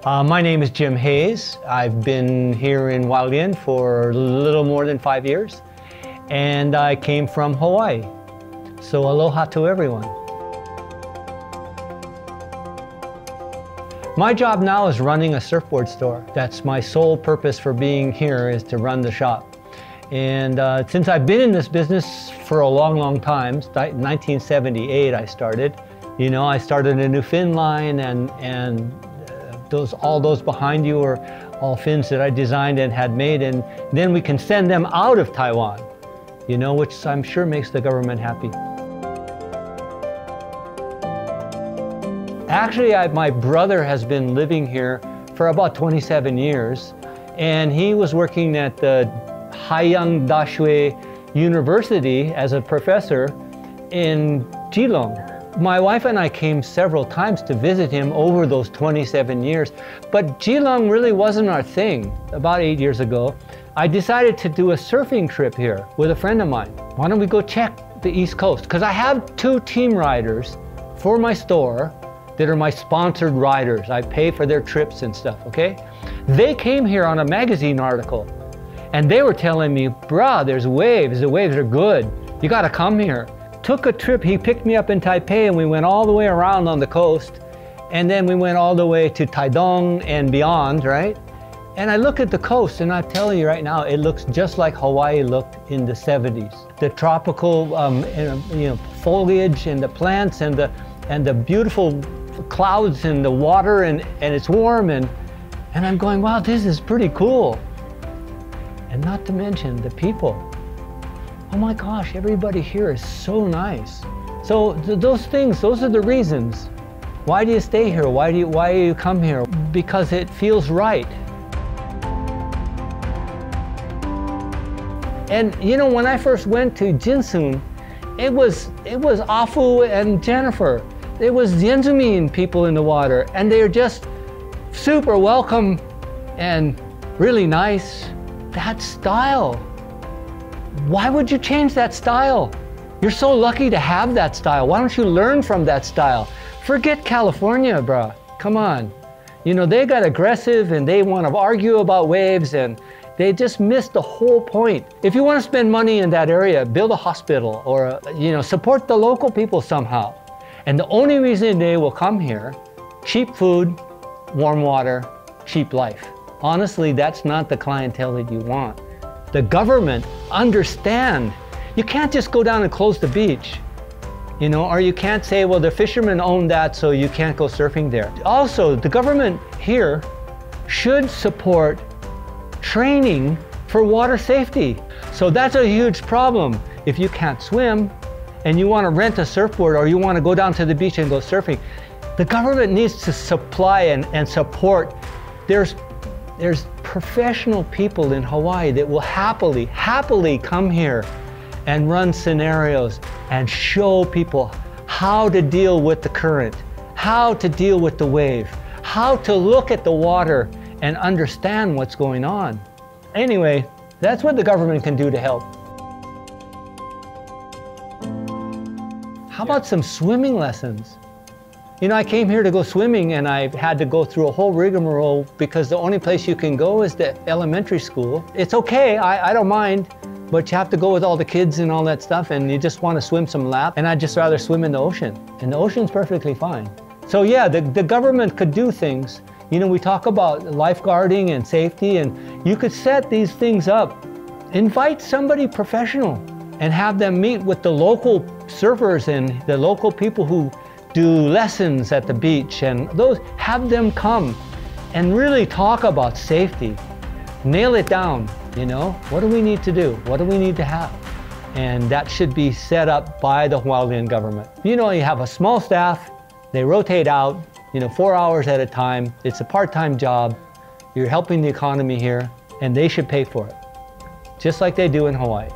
My name is Jim Hayes. I've been here in Hualien for a little more than 5 years, and I came from Hawaii. So aloha to everyone. My job now is running a surfboard store. That's my sole purpose for being here, is to run the shop. And since I've been in this business for a long time, 1978 I started. You know, I started a new fin line, and all those behind you are all fins that I designed and had made, and then we can send them out of Taiwan, you know, which I'm sure makes the government happy. Actually, my brother has been living here for about 27 years, and he was working at the Hualien Sea University as a professor in Geelong. My wife and I came several times to visit him over those 27 years, but Geelong really wasn't our thing. About 8 years ago, I decided to do a surfing trip here with a friend of mine. Why don't we go check the East Coast? Because I have 2 team riders for my store that are my sponsored riders. I pay for their trips and stuff, okay? They came here on a magazine article, and they were telling me, bruh, there's waves, the waves are good. You gotta come here. Took a trip, he picked me up in Taipei, and we went all the way around on the coast, and then we went all the way to Taidong and beyond, right? And I look at the coast, and I'm telling you right now, it looks just like Hawaii looked in the 70s. The tropical foliage and the plants and the beautiful clouds and the water, and it's warm, and I'm going, wow, this is pretty cool. And not to mention the people. Oh my gosh, everybody here is so nice. So those things, those are the reasons. Why do you stay here? Why do you come here? Because it feels right. And you know, when I first went to Jinsun, it was Afu and Jennifer. It was Yenzumin people in the water, and they're just super welcome and really nice. That style. Why would you change that style? You're so lucky to have that style. Why don't you learn from that style? Forget California, bruh. Come on. You know, they got aggressive and they want to argue about waves, and they just missed the whole point. If you want to spend money in that area, build a hospital or, support the local people somehow. And the only reason they will come here, cheap food, warm water, cheap life. Honestly, that's not the clientele that you want. The government understand. You can't just go down and close the beach, you know, or you can't say, well, the fishermen own that, so you can't go surfing there. Also, the government here should support training for water safety. So that's a huge problem. If you can't swim and you want to rent a surfboard, or you want to go down to the beach and go surfing, the government needs to supply and support. There's professional people in Hawaii that will happily come here and run scenarios and show people how to deal with the current, how to deal with the wave, how to look at the water and understand what's going on. Anyway, that's what the government can do to help. How about some swimming lessons? You know, I came here to go swimming, and I had to go through a whole rigmarole because the only place you can go is the elementary school. It's okay, I don't mind, but you have to go with all the kids and all that stuff, and you just want to swim some laps, and I'd just rather swim in the ocean. And the ocean's perfectly fine. So yeah, the government could do things. You know, we talk about lifeguarding and safety, and you could set these things up. Invite somebody professional and have them meet with the local surfers and the local people who do lessons at the beach, and have them come and really talk about safety. Nail it down, you know? What do we need to do? What do we need to have? And that should be set up by the Hualien government. You know, you have a small staff, they rotate out, 4 hours at a time. It's a part-time job. You're helping the economy here, and they should pay for it, just like they do in Hawaii.